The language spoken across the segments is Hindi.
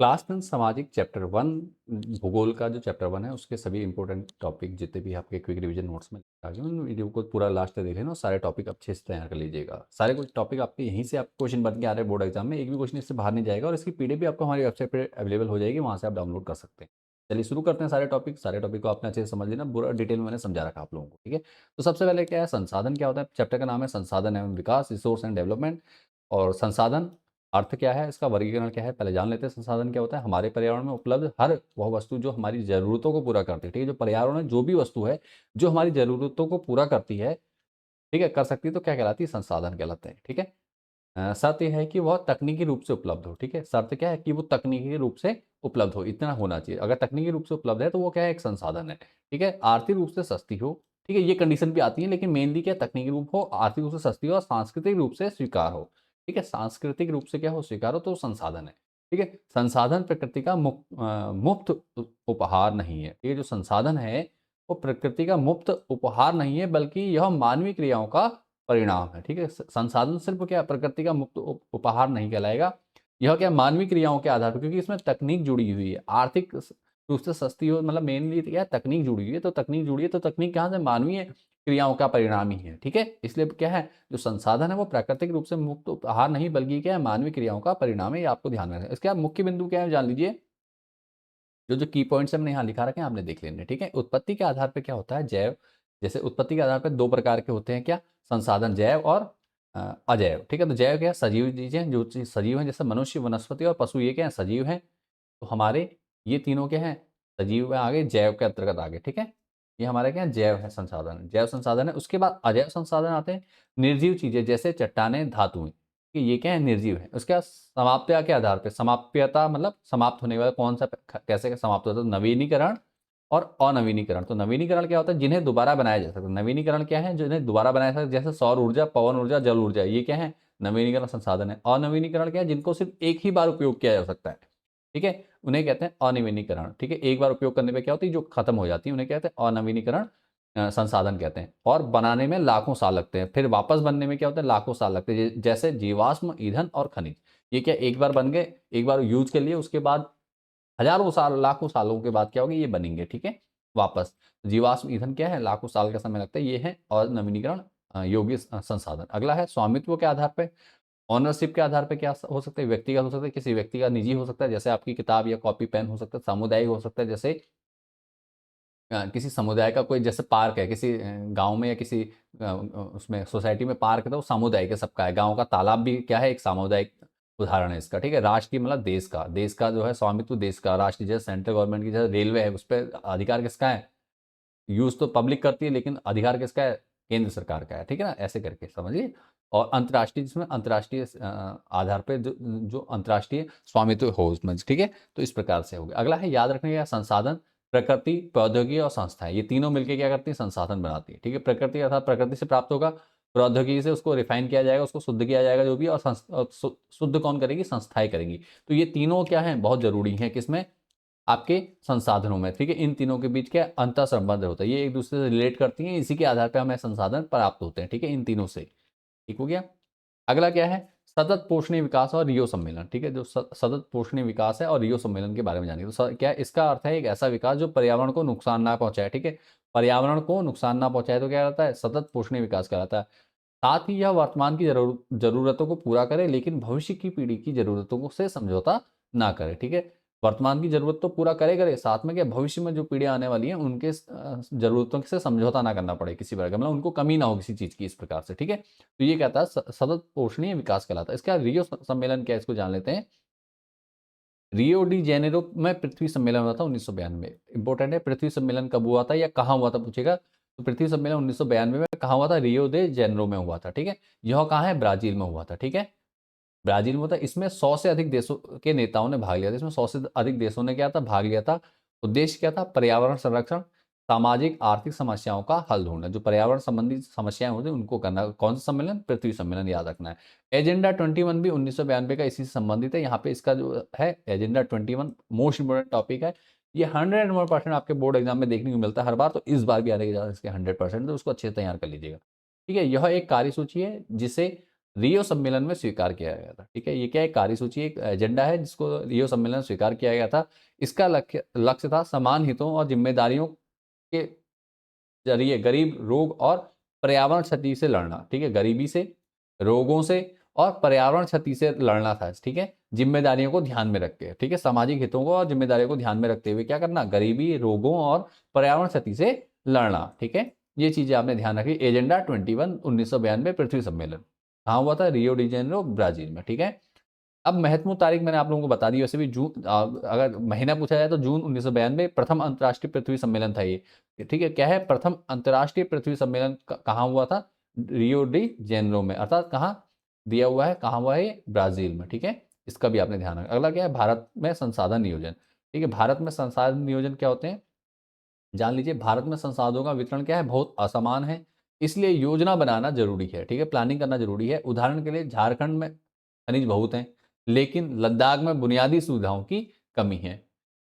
क्लास 10 सामाजिक चैप्टर 1 भूगोल का जो चैप्टर 1 है उसके सभी इंपॉर्टेंट टॉपिक जितने भी आपके क्विक रिवीजन नोट्स में आ गए उन वीडियो को पूरा लास्ट तक देख लेना और सारे टॉपिक अच्छे से तैयार कर लीजिएगा। सारे कुछ टॉपिक आपके यहीं से आप क्वेश्चन बन के आ रहे हैं बोर्ड एग्जाम में, एक भी क्वेश्चन इससे बाहर नहीं जाएगा और इसकी पीडीएफ भी आपको हमारी वेबसाइट पर अवेलेबल हो जाएगी, वहाँ से आप डाउनलोड कर सकते हैं। चलिए शुरू करते हैं। सारे टॉपिक को आपने अच्छे से समझ लेना, पूरा डिटेल में मैंने समझा रखा आप लोगों को, ठीक है। तो सबसे पहले क्या है, संसाधन क्या होता है। चैप्टर का नाम है संसाधन एवं विकास, रिसोर्स एंड डेवलपमेंट। और संसाधन अर्थ क्या है, इसका वर्गीकरण क्या है, पहले जान लेते हैं। संसाधन क्या होता है, हमारे पर्यावरण में उपलब्ध हर वह वस्तु जो हमारी ज़रूरतों को पूरा करती है, ठीक है। जो पर्यावरण में जो भी वस्तु है जो हमारी ज़रूरतों को पूरा करती है, ठीक है, कर सकती है, तो क्या कहलाती है, संसाधन कहलाते हैं, ठीक है। शर्त यह है कि वह तकनीकी रूप से उपलब्ध हो, ठीक है। शर्त क्या है कि वो तकनीकी रूप से उपलब्ध हो, इतना होना चाहिए। अगर तकनीकी रूप से उपलब्ध है तो वो क्या है, एक संसाधन है, ठीक है। आर्थिक रूप से सस्ती हो, ठीक है, ये कंडीशन भी आती है, लेकिन मेनली क्या, तकनीकी रूप हो, आर्थिक रूप से सस्ती हो और सांस्कृतिक रूप से स्वीकार हो, ठीक है। सांस्कृतिक रूप से क्या हो, स्वीकार हो, तो संसाधन है, ठीक है। संसाधन प्रकृति का मुफ्त उपहार नहीं है, ठीक है। जो संसाधन है वो प्रकृति का मुफ्त उपहार नहीं है, बल्कि यह मानवीय क्रियाओं का परिणाम है, ठीक है। संसाधन सिर्फ क्या प्रकृति का मुफ्त उपहार नहीं कहलाएगा, यह क्या मानवीय क्रियाओं के आधार पर, क्योंकि इसमें तकनीक जुड़ी हुई है। आर्थिक रूप से सस्ती हो मतलब मेनली क्या है, तकनीक जुड़ी हुई है, तो तकनीक जुड़ी है तो तकनीक कहाँ से, मानवीय क्रियाओं का परिणाम ही है, ठीक है। इसलिए क्या है, जो संसाधन है वो प्राकृतिक रूप से मुक्त उपहार नहीं, बल्कि क्या है, मानवीय क्रियाओं का परिणाम है। ये आपको ध्यान में रखना है। इसके बाद मुख्य बिंदु क्या है, जान लीजिए। जो जो की पॉइंट्स हमने यहाँ लिखा रखे हैं आपने देख लेने हैं, ठीक है। उत्पत्ति के आधार पे क्या होता है, जैव। जैसे उत्पत्ति के आधार पे दो प्रकार के होते हैं, क्या, संसाधन, जैव और अजैव, ठीक है। तो जैव क्या है, सजीव चीजें, जो चीज सजीव है, जैसे मनुष्य, वनस्पति और पशु, ये क्या है, सजीव हैं। तो हमारे ये तीनों क्या हैं, सजीव में आ गए, जैव के अंतर्गत आ गए, ठीक है। ये हमारे क्या है, जैव है, संसाधन, जैव संसाधन है। उसके बाद अजैव संसाधन आते हैं, निर्जीव चीजें, जैसे चट्टाने, धातुएं, कि ये क्या है, निर्जीव है। उसके बाद समाप्यता के आधार पे, समाप्यता मतलब समाप्त होने वाला, कौन सा कैसे समाप्त होता है, तो नवीनीकरण और अनवीनीकरण। तो नवीनीकरण क्या होता है, जिन्हें दोबारा बनाया जा सकता है। नवीनीकरण क्या है, जिन्हें दोबारा बनाया जा सकता है, जैसे सौर ऊर्जा, पवन ऊर्जा, जल ऊर्जा, ये क्या है, नवीनीकरण संसाधन है। अनवीनीकरण क्या है, जिनको सिर्फ एक ही बार उपयोग किया जा सकता है, ठीक है, उन्हें कहते हैं अनवीनीकरण, ठीक है। एक बार उपयोग करने पे क्या होती है, जो खत्म हो जाती है, उन्हें कहते हैं अनवीनीकरण संसाधन कहते हैं। और बनाने में लाखों साल लगते हैं, फिर वापस बनने में क्या होता है, लाखों साल लगते हैं। जैसे जीवाश्म ईंधन और खनिज, ये क्या एक बार बन गए, एक बार यूज के लिए, उसके बाद हजारों साल, लाखों सालों के बाद क्या होगी, ये बनेंगे, ठीक है, वापस। जीवाश्म ईंधन क्या है, लाखों साल का समय लगता है, ये है और नवीनीकरण योग्य संसाधन। अगला है स्वामित्व के आधार पर, ओनरशिप के आधार पे क्या हो सकता है, व्यक्तिगत हो सकता है, किसी व्यक्ति का निजी हो सकता है, जैसे आपकी किताब या कॉपी पेन हो सकता है। सामुदायिक हो सकता है, जैसे किसी समुदाय का कोई, जैसे पार्क है किसी गांव में, या किसी उसमें सोसाइटी में पार्क है, तो वो सामुदायिक है, सबका है। गांव का तालाब भी क्या है, एक सामुदायिक उदाहरण है इसका, ठीक है। राष्ट्र की मतलब देश का जो है स्वामित्व, देश का। राष्ट्र जैसे सेंट्रल गवर्नमेंट की, जैसे रेलवे है, उस पर अधिकार किसका है, यूज तो पब्लिक करती है, लेकिन अधिकार किसका है, केंद्र सरकार का है, ठीक है ना, ऐसे करके समझिए। और अंतर्राष्ट्रीय, जिसमें अंतर्राष्ट्रीय आधार पे जो जो अंतर्राष्ट्रीय स्वामित्व हो उसमें, ठीक है। तो इस प्रकार से हो गया। अगला है, याद रखने का, संसाधन, प्रकृति, प्रौद्योगिकी और संस्थाएं, ये तीनों मिलकर क्या करती है, संसाधन बनाती है, ठीक है। प्रकृति अर्थात प्रकृति से प्राप्त होगा, प्रौद्योगिकी से उसको रिफाइन किया जाएगा, उसको शुद्ध किया जाएगा जो भी, और शुद्ध कौन करेगी, संस्थाएं करेंगी। तो ये तीनों क्या है, बहुत जरूरी है, किसमें, आपके संसाधनों में, ठीक है। इन तीनों के बीच क्या अंतर संबंध होता है, ये एक दूसरे से रिलेट करती हैं, इसी के आधार पर हमें संसाधन प्राप्त होते हैं, ठीक है, इन तीनों से, ठीक हो गया। अगला क्या है, सतत पोषणीय विकास और रियो सम्मेलन, ठीक है। जो सतत पोषणीय विकास है और रियो सम्मेलन के बारे में जानिए। तो क्या है, इसका अर्थ है एक ऐसा विकास जो पर्यावरण को नुकसान ना पहुंचाए, ठीक है। पर्यावरण को नुकसान ना पहुंचाए तो क्या रहता है, सतत पोषणीय विकास कहलाता है। साथ ही यह वर्तमान की जरूरतों को पूरा करे, लेकिन भविष्य की पीढ़ी की जरूरतों से समझौता ना करे, ठीक है। वर्तमान की जरूरत तो पूरा करे, साथ में क्या, भविष्य में जो पीढ़ियां आने वाली हैं उनके जरूरतों से समझौता ना करना पड़े किसी प्रकार का, मतलब उनको कमी ना हो किसी चीज की, इस प्रकार से, ठीक है। तो ये कहता है सतत पोषणीय विकास कहलाता है। इसका रियो सम्मेलन क्या है, इसको जान लेते हैं। रियो डी जेनेरो में पृथ्वी सम्मेलन हुआ था 1992। इंपॉर्टेंट है, पृथ्वी सम्मेलन कब हुआ था या कहाँ हुआ था पूछेगा, तो पृथ्वी सम्मेलन 1992 में कहाँ हुआ था, रियो दे जेनेरो में हुआ था, ठीक है। यह कहाँ है, ब्राजील में हुआ था, ठीक है। ब्राजील में था। इसमें 100 से अधिक देशों के नेताओं ने भाग लिया था। इसमें 100 से अधिक देशों ने क्या था, भाग लिया था। उद्देश्य क्या था, पर्यावरण संरक्षण, सामाजिक आर्थिक समस्याओं का हल ढूंढना। जो पर्यावरण संबंधी समस्याएं होती हैं उनको करना। कौन सा सम्मेलन, पृथ्वी सम्मेलन, याद रखना है। एजेंडा 21 भी 1992 का इसी से संबंधित है। यहाँ पे इसका जो है एजेंडा 21 मोस्ट इंपोर्टेंट टॉपिक है। ये 101% आपके बोर्ड एग्जाम में देखने को मिलता है हर बार, तो इस बार भी आने के इसके 100%, तो उसको अच्छे से तैयार कर लीजिएगा, ठीक है। यह एक कार्यसूची है जिसे रियो सम्मेलन में स्वीकार किया गया था। ठीक है, ये क्या है, कार्यसूची एक एजेंडा है जिसको रियो सम्मेलन में स्वीकार किया गया था। इसका लक्ष्य लक्ष्य था समान हितों और जिम्मेदारियों के जरिए गरीब, रोग और पर्यावरण क्षति से लड़ना। ठीक है, गरीबी से, रोगों से और पर्यावरण क्षति से लड़ना था। ठीक है, जिम्मेदारियों को ध्यान में रख के, ठीक है, सामाजिक हितों को और जिम्मेदारियों को ध्यान में रखते हुए क्या करना, गरीबी, रोगों और पर्यावरण क्षति से लड़ना। ठीक है, ये चीजें आपने ध्यान रखी। एजेंडा 21 1992 पृथ्वी सम्मेलन कहाँ हुआ था, रियो डी जेनेरो ब्राजील में। ठीक है, अब महत्वपूर्ण तारीख मैंने आप लोगों को बता दी। वैसे भी जून, अगर महीना पूछा जाए तो जून 1992 प्रथम अंतर्राष्ट्रीय पृथ्वी सम्मेलन था ये। ठीक है, क्या है, प्रथम अंतर्राष्ट्रीय पृथ्वी सम्मेलन कहाँ हुआ था, रियो डी जेनेरो में, अर्थात कहाँ दिया हुआ है, कहाँ हुआ है ये, ब्राजील में। ठीक है, इसका भी आपने ध्यान रखा। अगला क्या है, भारत में संसाधन नियोजन। ठीक है, भारत में संसाधन नियोजन क्या होते हैं, जान लीजिए। भारत में संसाधनों का वितरण क्या है, बहुत असमान है, इसलिए योजना बनाना जरूरी है। ठीक है, प्लानिंग करना जरूरी है। उदाहरण के लिए झारखंड में खनिज बहुत हैं, लेकिन लद्दाख में बुनियादी सुविधाओं की कमी है।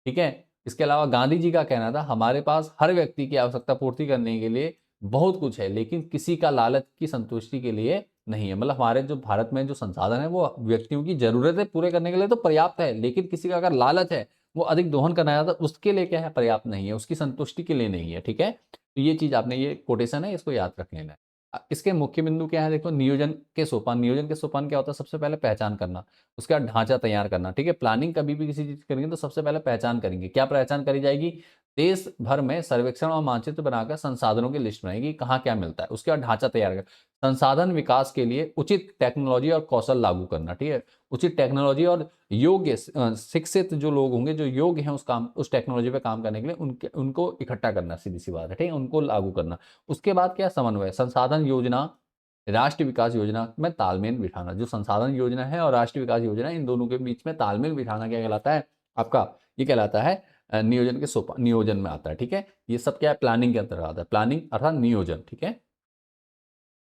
ठीक है, इसके अलावा गांधी जी का कहना था, हमारे पास हर व्यक्ति की आवश्यकता पूर्ति करने के लिए बहुत कुछ है, लेकिन किसी का लालच की संतुष्टि के लिए नहीं है। मतलब हमारे जो भारत में जो संसाधन है वो व्यक्तियों की जरूरतें पूरे करने के लिए तो पर्याप्त है, लेकिन किसी का अगर लालच है, वो अधिक दोहन करना चाहता है, उसके लिए क्या है, पर्याप्त नहीं है, उसकी संतुष्टि के लिए नहीं है। ठीक है, तो ये चीज आपने, ये कोटेशन है, इसको याद रख लेना है। इसके मुख्य बिंदु क्या है, देखो, नियोजन के सोपान। नियोजन के सोपान क्या होता है, सबसे पहले पहचान करना, उसका ढांचा तैयार करना। ठीक है, प्लानिंग कभी भी किसी चीज करेंगे तो सबसे पहले पहचान करेंगे। क्या पहचान करी जाएगी, देश भर में सर्वेक्षण और मानचित्र बनाकर संसाधनों की लिस्ट बनाएगी, कहाँ क्या मिलता है, उसके बाद ढांचा तैयार कर, संसाधन विकास के लिए उचित टेक्नोलॉजी और कौशल लागू करना। ठीक है, उचित टेक्नोलॉजी और योग्य शिक्षित जो लोग होंगे, जो योग्य हैं उस काम, उस टेक्नोलॉजी पे काम करने के लिए, उनको इकट्ठा करना, सीधी सी बात है। ठीक है, उनको लागू करना। उसके बाद क्या, समन्वय, संसाधन योजना, राष्ट्रीय विकास योजना में तालमेल बिठाना। जो संसाधन योजना है और राष्ट्रीय विकास योजना, इन दोनों के बीच में तालमेल बिठाना क्या कहलाता है आपका, ये कहलाता है नियोजन के सोपान, नियोजन में आता है। ठीक है, ये सब क्या है, प्लानिंग के अंतर्गत आता है, प्लानिंग अर्थात नियोजन। ठीक है,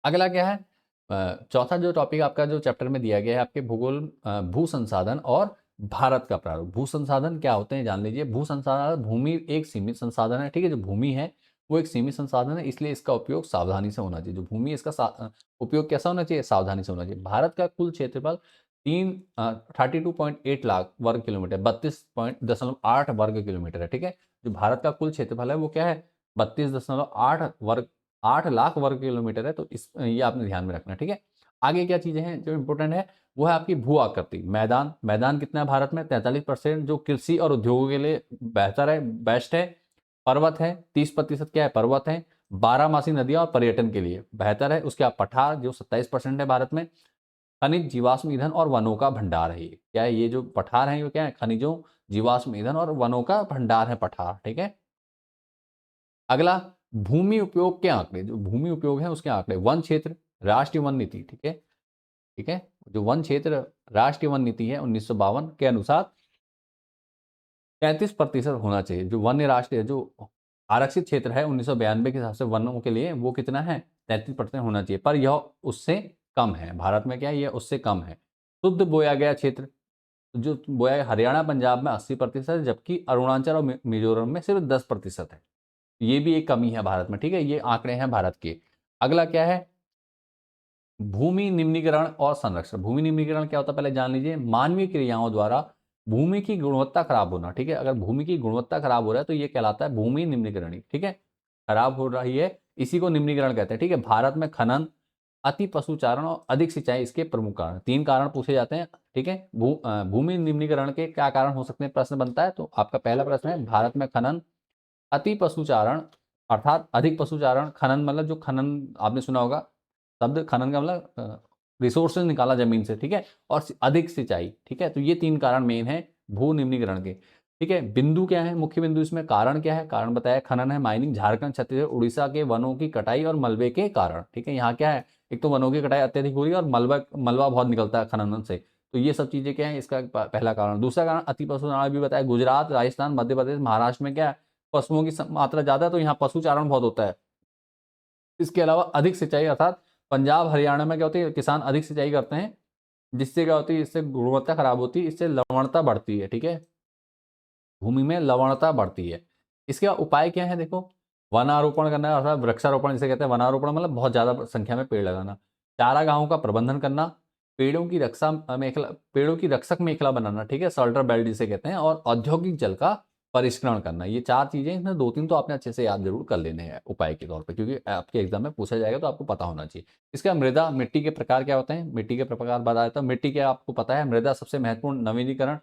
अगला क्या है, चौथा जो टॉपिक आपका जो चैप्टर में दिया गया है आपके, भूगोल, भू संसाधन और भारत का प्रारूप। भू संसाधन क्या होते हैं जान लीजिए। भू संसाधन, भूमि एक सीमित संसाधन है। ठीक है, जो भूमि है वो एक सीमित संसाधन है, इसलिए इसका उपयोग सावधानी से होना चाहिए। जो भूमि, इसका उपयोग कैसा होना चाहिए, सावधानी से होना चाहिए। भारत का कुल क्षेत्रफल 32.8 लाख वर्ग किलोमीटर, 32.8 वर्ग किलोमीटर है। ठीक है, जो भारत का कुल क्षेत्रफल है वो क्या है, 8 लाख वर्ग किलोमीटर है। तो इस, ये आपने ध्यान में रखना। ठीक है, आगे क्या चीजें हैं जो इंपॉर्टेंट है, वो है आपकी भू आकृति। मैदान, मैदान कितना है भारत में, 43%, जो कृषि और उद्योगों के लिए बेहतर है, बेस्ट है। पर्वत है, 30% क्या है, पर्वत है। बारहमासी नदियां और पर्यटन के लिए बेहतर है। उसके बाद पठार, जो 27% है भारत में। खनिज, जीवाश्म ईंधन और वनों का भंडार है। ये क्या है, ये जो पठार है, ये क्या है, खनिजों, जीवाश्म ईंधन और वनों का भंडार है पठार। ठीक है, अगला, भूमि उपयोग के आंकड़े। जो भूमि उपयोग है उसके आंकड़े, वन क्षेत्र, राष्ट्रीय वन नीति। ठीक है, ठीक है, जो वन क्षेत्र राष्ट्रीय वन नीति है 1952 के अनुसार 33% होना चाहिए। जो वन्य राष्ट्रीय, जो आरक्षित क्षेत्र है 1992 के हिसाब से वनों के लिए, वो कितना है, 33% होना चाहिए, पर यह उससे कम है। भारत में क्या है, यह उससे कम है। शुद्ध बोया गया क्षेत्र, जो बोया गया, हरियाणा पंजाब में 80% है, जबकि अरुणाचल और मिजोरम में सिर्फ 10% है। ये भी एक कमी है भारत में। ठीक है, ये आंकड़े हैं भारत के। अगला क्या है, भूमि निम्नीकरण और संरक्षण। भूमि निम्नीकरण क्या होता है पहले जान लीजिए। मानवीय क्रियाओं द्वारा भूमि की गुणवत्ता खराब होना। ठीक है, अगर भूमि की गुणवत्ता खराब हो रहा है तो ये कहलाता है भूमि निम्नीकरण। ठीक है, खराब हो रही है, इसी को निम्नीकरण कहते हैं। ठीक है, भारत में खनन, अति पशुचारण और अधिक सिंचाई इसके प्रमुख कारण। 3 कारण पूछे जाते हैं। ठीक है, भूमि निम्नीकरण के क्या कारण हो सकते हैं, प्रश्न बनता है। तो आपका पहला प्रश्न है, भारत में खनन, अति पशुचारण अर्थात अधिक पशुचारण, खनन मतलब जो खनन आपने सुना होगा शब्द, खनन का मतलब रिसोर्सेज निकाला जमीन से। ठीक है, और अधिक सिंचाई। ठीक है, तो ये 3 कारण मेन है भू निम्नीकरण के। ठीक है, बिंदु क्या है, मुख्य बिंदु इसमें, कारण क्या है, कारण बताया, खनन है, माइनिंग, झारखंड, छत्तीसगढ़, उड़ीसा के वनों की कटाई और मलबे के कारण। ठीक है, यहाँ क्या है, एक तो वनों की कटाई अत्यधिक हो रही है और मलबा मलबा बहुत निकलता है खनन से। तो ये सब चीजें क्या है, इसका पहला कारण। दूसरा कारण अति पशुचारण भी बताया, गुजरात, राजस्थान, मध्य प्रदेश, महाराष्ट्र में क्या है, पशुओं की मात्रा ज्यादा है, तो यहाँ पशुचारण बहुत होता है। इसके अलावा अधिक सिंचाई, अर्थात पंजाब हरियाणा में क्या होती है, किसान अधिक सिंचाई करते हैं, जिससे क्या होती है, इससे गुणवत्ता खराब होती है, इससे लवणता बढ़ती है। ठीक है, भूमि में लवणता बढ़ती है। इसका उपाय क्या है, देखो, वनारोपण करना है, अर्थात वृक्षारोपण जिसे कहते हैं। वनारोपण मतलब बहुत ज्यादा संख्या में पेड़ लगाना। चारागाहों का प्रबंधन करना, पेड़ों की रक्षक मेखला बनाना, ठीक है, सल्टर बेल्ट जिसे कहते हैं, और औद्योगिक जल का परिष्करण करना। ये 4 चीजें, इसमें 2-3 तो आपने अच्छे से याद जरूर कर लेने हैं उपाय के तौर पे, क्योंकि आपके एग्जाम में पूछा जाएगा तो आपको पता होना चाहिए। इसका मृदा, मिट्टी के प्रकार क्या होते हैं, मिट्टी के प्रकार बता देता हूं। मिट्टी के आपको पता है, मृदा सबसे महत्वपूर्ण नवीनीकरण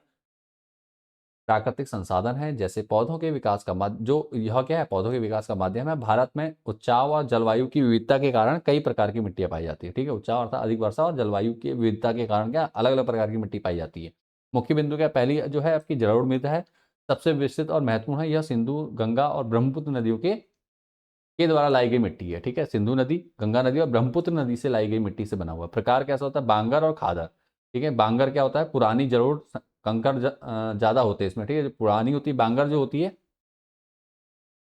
प्राकृतिक संसाधन है, जैसे पौधों के विकास का माध्यम, जो यह क्या है, पौधों के विकास का माध्यम है। भारत में उच्चाव और जलवायु की विविधता के कारण कई प्रकार की मिट्टियां पाई जाती है, ठीक है। उच्चाव अर्थात अधिक वर्षा, और जलवायु की विविधता के कारण क्या अलग अलग प्रकार की मिट्टी पाई जाती है। मुख्य बिंदु क्या, पहली जो है आपकी जलोढ़ मृदा है, सबसे विस्तृत और महत्वपूर्ण है। यह सिंधु, गंगा और ब्रह्मपुत्र नदियों के द्वारा लाई गई मिट्टी है, ठीक है। सिंधु नदी, गंगा नदी और ब्रह्मपुत्र नदी से लाई गई मिट्टी से बना हुआ। प्रकार कैसा होता है, बांगर और खादर, ठीक है। बांगर क्या होता है, पुरानी जलोढ़, कंकड़ ज्यादा होते हैं इसमें, ठीक है। जो पुरानी होती है बांगर जो होती है,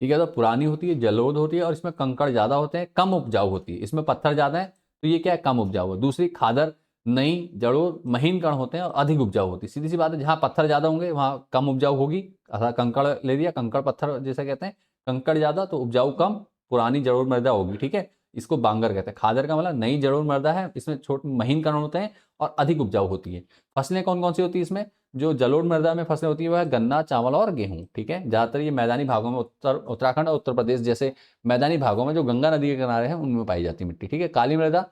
ठीक है, तो पुरानी होती है, जलोढ़ होती है, और इसमें कंकड़ ज्यादा होते हैं, कम उपजाऊ होती है। इसमें पत्थर ज्यादा है तो ये क्या है, कम उपजाऊ है। दूसरी खादर, नई जलोढ़, महीन कण होते हैं और अधिक उपजाऊ होती है। सीधी सी बात है, जहाँ पत्थर ज्यादा होंगे वहां कम उपजाऊ होगी, अर्थात कंकड़ ले लिया, कंकड़ पत्थर जैसे कहते हैं, कंकड़ ज्यादा तो उपजाऊ कम, पुरानी जलोढ़ मृदा होगी, ठीक है। इसको बांगर कहते हैं। खादर का मतलब नई जलोढ़ मृदा है, इसमें छोटे महीन कण होते हैं और अधिक उपजाऊ होती है। फसलें कौन कौन सी होती है इसमें, जो जलोढ़ मृदा में फसलें होती है वह है गन्ना, चावल और गेहूं, ठीक है। ज्यादातर ये मैदानी भागों में, उत्तराखंड और उत्तर प्रदेश जैसे मैदानी भागों में जो गंगा नदी के किनारे हैं उनमें पाई जाती है मिट्टी, ठीक है। काली मृदा,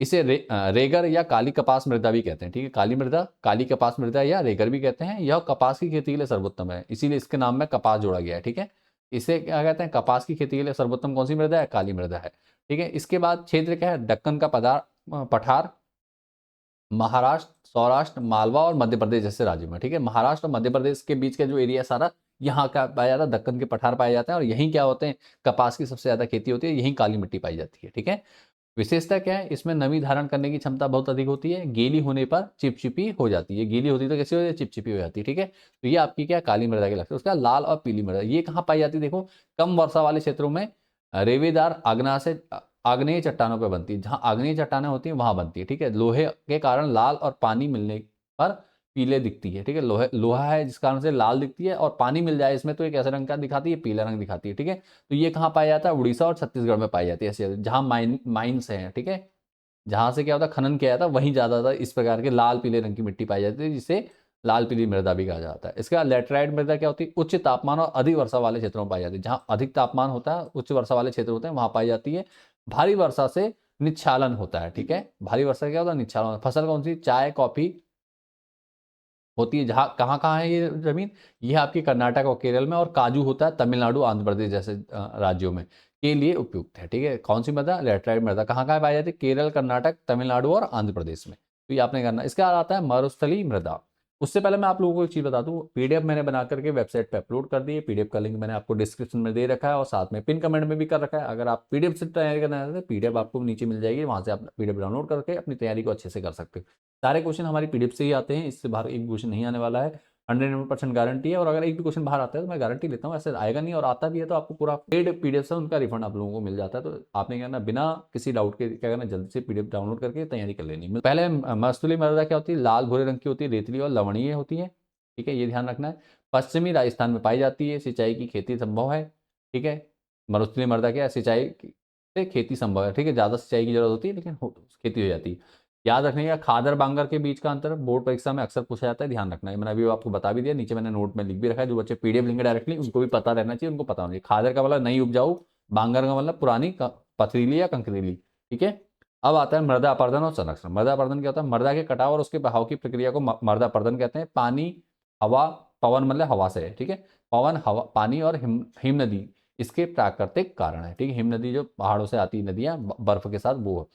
इसे रेगर या काली कपास मृदा भी कहते हैं, ठीक है। काली मृदा, काली कपास मृदा या रेगर भी कहते हैं। यह कपास की खेती के लिए सर्वोत्तम है, इसीलिए इसके नाम में कपास जोड़ा गया है, ठीक है। इसे क्या कहते हैं, कपास की खेती के लिए सर्वोत्तम कौन सी मृदा है, काली मृदा है, ठीक है। इसके बाद क्षेत्र क्या है, दक्कन का पठार, महाराष्ट्र, सौराष्ट्र, मालवा और मध्य प्रदेश जैसे राज्यों में, ठीक है। महाराष्ट्र और मध्य प्रदेश के बीच का जो एरिया सारा, यहाँ का पाया जाता है, दक्कन के पठार पाए जाते हैं, और यहीं क्या होते हैं, कपास की सबसे ज्यादा खेती होती है, यहीं काली मिट्टी पाई जाती है, ठीक है। विशेषता क्या है, इसमें नमी धारण करने की क्षमता बहुत अधिक होती है, गीली होने पर चिपचिपी हो जाती है। गीली होती है तो कैसी हो जाती है, चिपचिपी हो जाती है, ठीक है। तो ये आपकी क्या काली मृदा के लक्षण। उसका लाल और पीली मृदा, ये कहाँ पाई जाती है, देखो, कम वर्षा वाले क्षेत्रों में, रेवेदार आग्नेय चट्टानों पर बनती है, जहां आग्नेय चट्टानें होती हैं वहां बनती है, ठीक है। लोहे के कारण लाल, और पानी मिलने पर पीले दिखती है, ठीक है। लोहा है जिस कारण से लाल दिखती है, और पानी मिल जाए इसमें तो एक ऐसा रंग का दिखाती है, पीला रंग दिखाती है, ठीक है। तो ये कहाँ पाया जाता है, उड़ीसा और छत्तीसगढ़ में पाई जाती है, ऐसे जहां माइन्स हैं, ठीक है। जहां से क्या होता है, खनन किया जाता है, वहीं ज्यादातर इस प्रकार के लाल पीले रंग की मिट्टी पाई जाती है, जिसे लाल पीली मृदा भी कहा जाता है। इसके बाद लेटराइट मृदा क्या होती है, उच्च तापमान और अधिक वर्षा वाले क्षेत्रों में पाई जाती है। जहां अधिक तापमान होता है, उच्च वर्षा वाले क्षेत्र होते हैं, वहां पाई जाती है। भारी वर्षा से निच्छालन होता है, ठीक है। भारी वर्षा क्या होता है, निच्छालन। फसल कौन सी, चाय, कॉफी होती है। जहाँ कहाँ कहाँ है ये जमीन, ये आपकी कर्नाटक और केरल में, और काजू होता है तमिलनाडु, आंध्र प्रदेश जैसे राज्यों में के लिए उपयुक्त है, ठीक है। कौन सी मृदा, लेटराइट मृदा कहाँ कहाँ पाई जाती है, केरल, कर्नाटक, तमिलनाडु और आंध्र प्रदेश में। तो ये आपने करना। इसके बाद आता है मरुस्थलीय मृदा। उससे पहले मैं आप लोगों को एक चीज बता दूं, पीडीएफ मैंने बना करके वेबसाइट पे अपलोड कर दी है। पीडीएफ का लिंक मैंने आपको डिस्क्रिप्शन में दे रखा है, और साथ में पिन कमेंट में भी कर रखा है। अगर आप पीडीएफ से तैयारी करना चाहते हैं, पीडीएफ आपको नीचे मिल जाएगी, वहां से आप पीडीएफ डाउनलोड करके अपनी तैयारी को अच्छे से कर सकते हो। सारे क्वेश्चन हमारी पीडीएफ से ही आते हैं, इससे बाहर एक क्वेश्चन नहीं आने वाला है। 100% गारंटी है, और अगर एक भी क्वेश्चन बाहर आता है तो मैं गारंटी लेता हूँ ऐसे आएगा नहीं, और आता भी है तो आपको पूरा पेड पीडीएफ से उनका रिफंड आप लोगों को मिल जाता है। तो आपने क्या करना, बिना किसी डाउट के क्या करना, जल्दी से पीडीएफ डाउनलोड करके तैयारी कर लेनी। पहले मरुस्थलीय मृदा क्या होती है, लाल भूरे रंग की होती है, रेतली और लवणीय होती है, ठीक है, ये ध्यान रखना है। पश्चिमी राजस्थान में पाई जाती है, सिंचाई की खेती संभव है, ठीक है। मरुस्थलीय मृदा क्या है, सिंचाई से खेती संभव है, ठीक है। ज्यादा सिंचाई की जरूरत होती है लेकिन खेती हो जाती है। याद रखने का, खादर बांगर के बीच का अंतर बोर्ड परीक्षा में अक्सर पूछा जाता है, ध्यान रखना है। मैंने अभी आपको बता भी दिया, नीचे मैंने नोट में लिख भी रखा है। जो बच्चे पीडीएफ लेंगे डायरेक्टली उनको भी पता रहना चाहिए, उनको पता होना चाहिए। खादर का मतलब नई उपजाऊ, बांगर का मतलब पुरानी पथरीली या कंकरीली, ठीक है। अब आता है मृदा अपर्दन और संरक्षण। मृदा अपर्दन क्या होता है, मृदा के कटाव और उसके बहाव की प्रक्रिया को मृदा अपर्दन कहते हैं। पानी, हवा, पवन मतलब हवा से है, ठीक है। पवन, हवा, पानी और हिम नदी इसके प्राकृतिक कारण है, ठीक है। हिम नदी जो पहाड़ों से आती नदियां बर्फ के साथ, वो।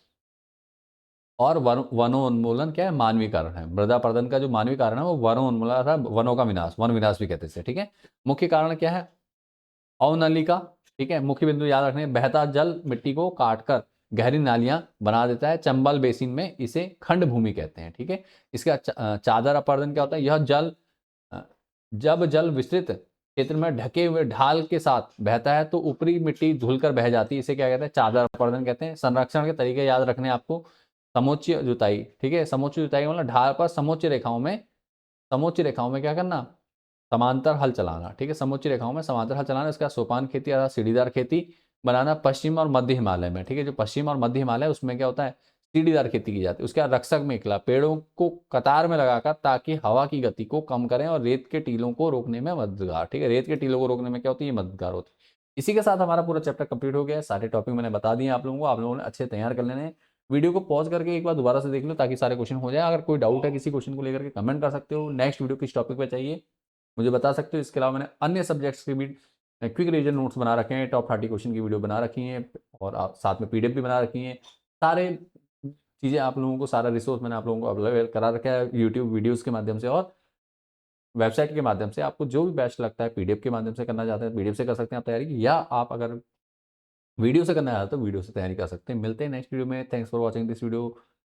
और वनोन्मूलन क्या है, मानवीय कारण है। मृदा अपर्दन का जो मानवीय कारण है वो वनोन्मूलन अर्थात वनों का विनाश, वन विनाश भी कहते हैं, ठीक है। मुख्य कारण क्या है, अवनलिका, ठीक है। मुख्य बिंदु याद रखने, बहता जल मिट्टी को काटकर गहरी नालियां बना देता है। चंबल बेसिन में इसे खंड भूमि कहते हैं, ठीक है। इसका चादर अपर्दन क्या होता है, यह जल अ, जब जल विस्तृत क्षेत्र में ढके हुए ढाल के साथ बहता है तो ऊपरी मिट्टी धुलकर बह जाती है, इसे क्या कहते हैं, चादर अपर्दन कहते हैं। संरक्षण के तरीके याद रखने आपको, समोच्च जुताई, ठीक है। समोच्च जुताई मतलब ढाल पर समोच्च रेखाओं में क्या करना, समांतर हल चलाना, ठीक है। समोच्च रेखाओं में समांतर हल चलाना। इसका सोपान खेती अर्थात सीढ़ीदार खेती बनाना, पश्चिम और मध्य हिमालय में, ठीक है। जो पश्चिम और मध्य हिमालय उसमें क्या होता है, सीढ़ीदार खेती की जाती है। उसके बाद रक्षक मेखला, पेड़ों को कतार में लगाकर ताकि हवा की गति को कम करें और रेत के टीलों को रोकने में मददगार। ठीक है, रेत के टीलों को रोकने में क्या होती है, ये मददगार होती है। इसी के साथ हमारा पूरा चैप्टर कंप्लीट हो गया है। सारे टॉपिक मैंने बता दिए आप लोगों को, आप लोगों ने अच्छे तैयार कर लेने हैं। वीडियो को पॉज करके एक बार दोबारा से देख लो ताकि सारे क्वेश्चन हो जाए। अगर कोई डाउट है किसी क्वेश्चन को लेकर के कमेंट कर सकते हो, नेक्स्ट वीडियो किस टॉपिक पे चाहिए मुझे बता सकते हो। इसके अलावा मैंने अन्य सब्जेक्ट्स के भी क्विक रिवीजन नोट्स बना रखे हैं, टॉप 30 क्वेश्चन की वीडियो बना रखी है और साथ में पीडीएफ भी बना रखी है। सारे चीज़ें आप लोगों को, सारा रिसोर्स मैंने आप लोगों को अवेलेबल करा रखा है यूट्यूब वीडियोस के माध्यम से और वेबसाइट के माध्यम से। आपको जो भी बेस्ट लगता है पीडीएफ के माध्यम से करना चाहते हैं पीडीएफ से कर सकते हैं आप तैयारी, या आप अगर वीडियो से करना चाहते हो तो वीडियो से तैयारी कर सकते हैं। मिलते हैं नेक्स्ट वीडियो में। Thanks for watching this video.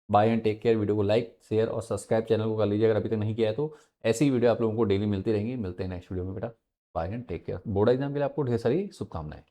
Bye and take care. Video को लाइक शेयर और सब्सक्राइब चैनल को कर लीजिए अगर अभी तक नहीं किया है तो। ऐसी ही वीडियो आप लोगों को डेली मिलती रहेंगी। मिलते हैं नेक्स्ट वीडियो में बेटा। Bye and take care. Board exam के लिए आपको ढेर सारी शुभकामनाएं।